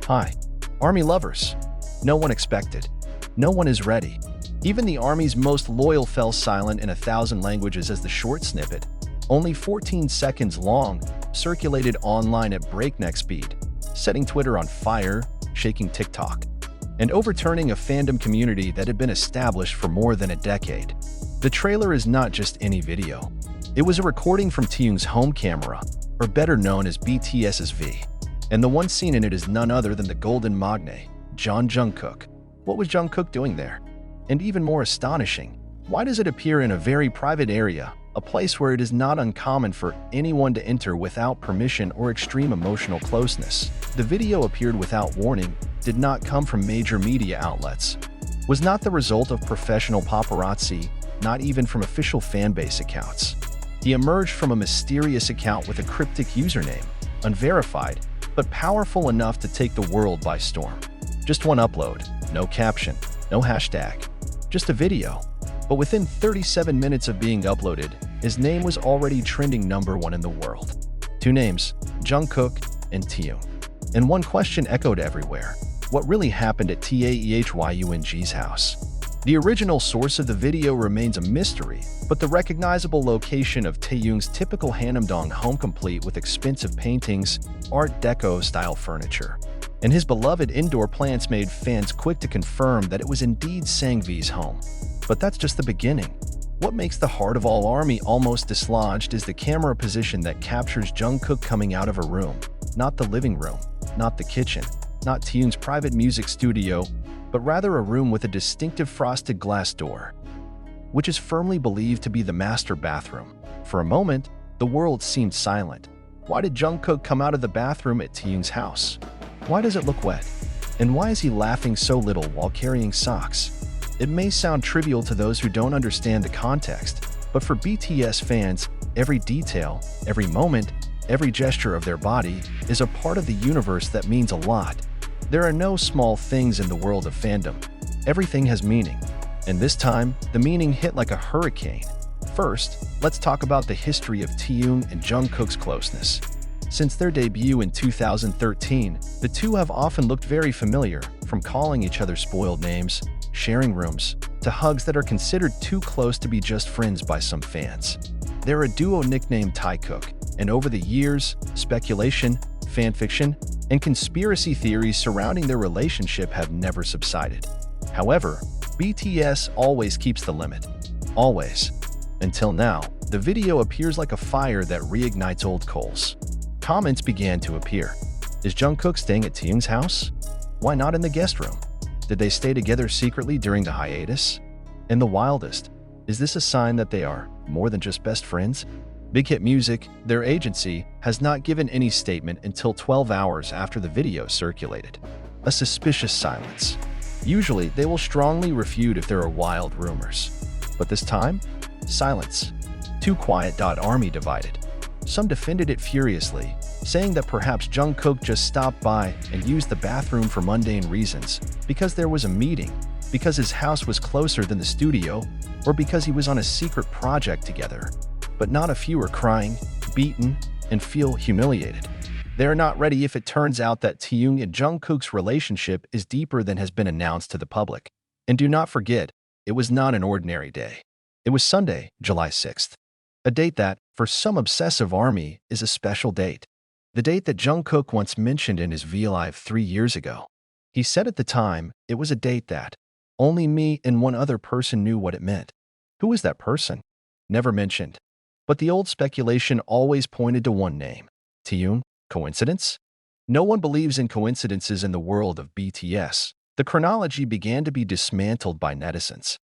Hi, Army lovers. No one expected. No one is ready. Even the Army's most loyal fell silent in 1,000 languages as the short snippet, only 14 seconds long, circulated online at breakneck speed, setting Twitter on fire, shaking TikTok, and overturning a fandom community that had been established for more than a decade. The trailer is not just any video. It was a recording from Taehyung's home camera, or better known as btsjk, and the one seen in it is none other than the golden magne, Jungkook. What was Jungkook doing there? And even more astonishing, why does it appear in a very private area, a place where it is not uncommon for anyone to enter without permission or extreme emotional closeness? The video appeared without warning, did not come from major media outlets, was not the result of professional paparazzi, not even from official fanbase accounts. He emerged from a mysterious account with a cryptic username, unverified, but powerful enough to take the world by storm. Just one upload, no caption, no hashtag, just a video. But within 37 minutes of being uploaded, his name was already trending #1 in the world. Two names, Jungkook and Taehyung. And one question echoed everywhere. What really happened at taehyung's house? The original source of the video remains a mystery, but the recognizable location of Taehyung's typical Hanamdong home, complete with expensive paintings, Art Deco-style furniture, and his beloved indoor plants, made fans quick to confirm that it was indeed Sangvi's home. But that's just the beginning. What makes the heart of all Army almost dislodged is the camera position that captures Jungkook coming out of a room. Not the living room, not the kitchen, not Taehyung's private music studio, but rather a room with a distinctive frosted glass door, which is firmly believed to be the master bathroom. For a moment, the world seemed silent. Why did Jungkook come out of the bathroom at Taehyung's house? Why does it look wet? And why is he laughing so little while carrying socks? It may sound trivial to those who don't understand the context, but for BTS fans, every detail, every moment, every gesture of their body is a part of the universe that means a lot. There are no small things in the world of fandom. Everything has meaning. And this time, the meaning hit like a hurricane. First, let's talk about the history of Taehyung and Jungkook's closeness. Since their debut in 2013, the two have often looked very familiar, from calling each other spoiled names, sharing rooms, to hugs that are considered too close to be just friends by some fans. They're a duo nicknamed taekook, and over the years, speculation, fanfiction, and conspiracy theories surrounding their relationship have never subsided. However, BTS always keeps the limit. Always. Until now, the video appears like a fire that reignites old coals. Comments began to appear. Is Jungkook staying at Taehyung's house? Why not in the guest room? Did they stay together secretly during the hiatus? And the wildest, is this a sign that they are more than just best friends? Big Hit Music, their agency, has not given any statement until 12 hours after the video circulated. A suspicious silence. Usually, they will strongly refute if there are wild rumors. But this time, silence. Too quiet. Army divided. Some defended it furiously, saying that perhaps Jungkook just stopped by and used the bathroom for mundane reasons, because there was a meeting, because his house was closer than the studio, or because he was on a secret project together. But not a few are crying, beaten, and feel humiliated. They are not ready if it turns out that Taehyung and Jungkook's relationship is deeper than has been announced to the public. And do not forget, it was not an ordinary day. It was Sunday, July 6th. A date that, for some obsessive Army, is a special date. The date that Jungkook once mentioned in his V-Live 3 years ago. He said at the time, it was a date that only me and one other person knew what it meant. Who was that person? Never mentioned. But the old speculation always pointed to one name. Taehyung? Coincidence? No one believes in coincidences in the world of BTS. The chronology began to be dismantled by netizens.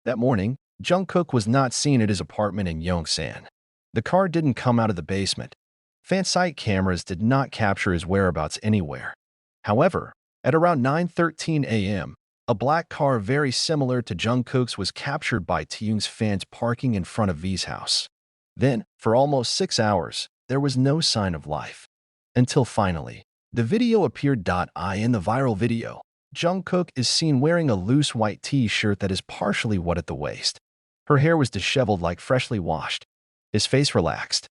That morning, Jungkook was not seen at his apartment in Yongsan. The car didn't come out of the basement. Fansite cameras did not capture his whereabouts anywhere. However, at around 9:13 a.m., a black car very similar to Jungkook's was captured by Taehyung's fans parking in front of V's house. Then, for almost 6 hours, there was no sign of life. Until finally, the video appeared. In the viral video, Jungkook is seen wearing a loose white t-shirt that is partially wet at the waist. Her hair was disheveled like freshly washed. His face relaxed.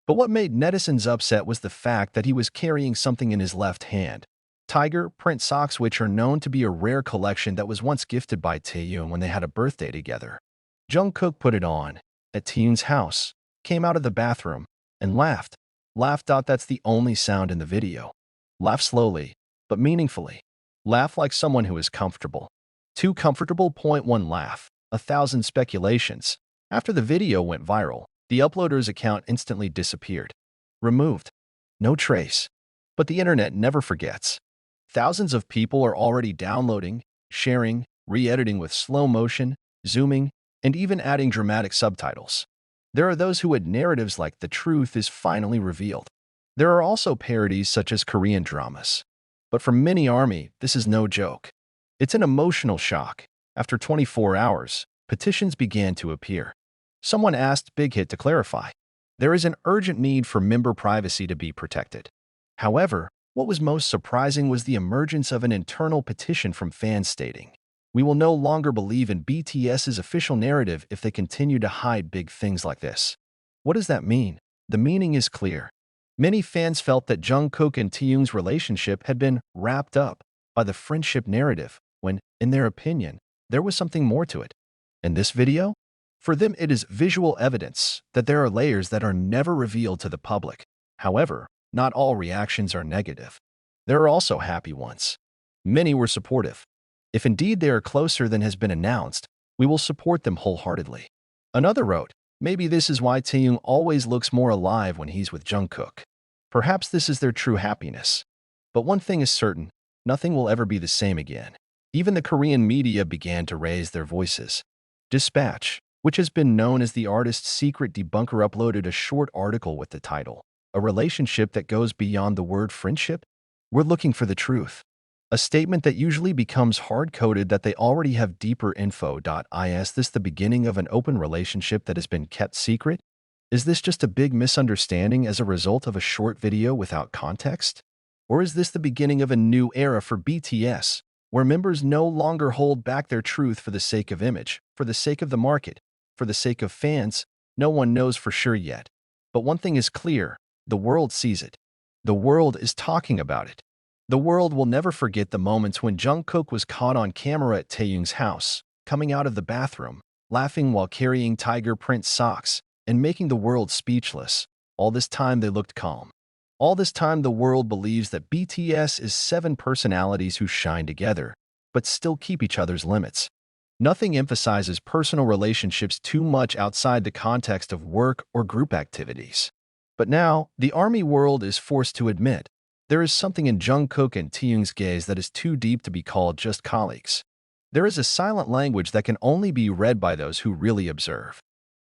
But what made netizens upset was the fact that he was carrying something in his left hand. tiger print socks, which are known to be a rare collection that was once gifted by Taehyung when they had a birthday together. Jungkook put it on at Taehyung's house, came out of the bathroom, and laughed. Laughed. That's the only sound in the video. Laugh slowly, but meaningfully. Laugh like someone who is comfortable. Too comfortable. Point one. Laugh. 1,000 speculations. After the video went viral, the uploader's account instantly disappeared. Removed. No trace. But the internet never forgets. Thousands of people are already downloading, sharing, re-editing with slow motion, zooming, and even adding dramatic subtitles. There are those who add narratives like "the truth is finally revealed." There are also parodies such as Korean dramas. But for many ARMY, this is no joke. It's an emotional shock. After 24 hours, petitions began to appear. Someone asked Big Hit to clarify. There is an urgent need for member privacy to be protected. However, what was most surprising was the emergence of an internal petition from fans stating, "We will no longer believe in BTS's official narrative if they continue to hide big things like this." What does that mean? The meaning is clear. Many fans felt that Jungkook and Taehyung's relationship had been wrapped up by the friendship narrative when, in their opinion, there was something more to it. In this video, for them it is visual evidence that there are layers that are never revealed to the public. However, not all reactions are negative. There are also happy ones. Many were supportive. If indeed they are closer than has been announced, we will support them wholeheartedly. Another wrote, "Maybe this is why Taehyung always looks more alive when he's with Jungkook. Perhaps this is their true happiness. But one thing is certain, nothing will ever be the same again." Even the Korean media began to raise their voices. Dispatch, which has been known as the artist's secret debunker, uploaded a short article with the title, "A Relationship That Goes Beyond the Word Friendship? We're Looking for the Truth." A statement that usually becomes hard-coded that they already have deeper info. Is this the beginning of an open relationship that has been kept secret? Is this just a big misunderstanding as a result of a short video without context? Or is this the beginning of a new era for BTS, where members no longer hold back their truth for the sake of image, for the sake of the market, for the sake of fans? No one knows for sure yet. But one thing is clear. The world sees it. The world is talking about it. The world will never forget the moments when Jungkook was caught on camera at Taehyung's house, coming out of the bathroom, laughing while carrying tiger print socks, and making the world speechless. All this time they looked calm. All this time the world believes that BTS is 7 personalities who shine together, but still keep each other's limits. Nothing emphasizes personal relationships too much outside the context of work or group activities. But now, the ARMY world is forced to admit, there is something in Jungkook and Taehyung's gaze that is too deep to be called just colleagues. There is a silent language that can only be read by those who really observe.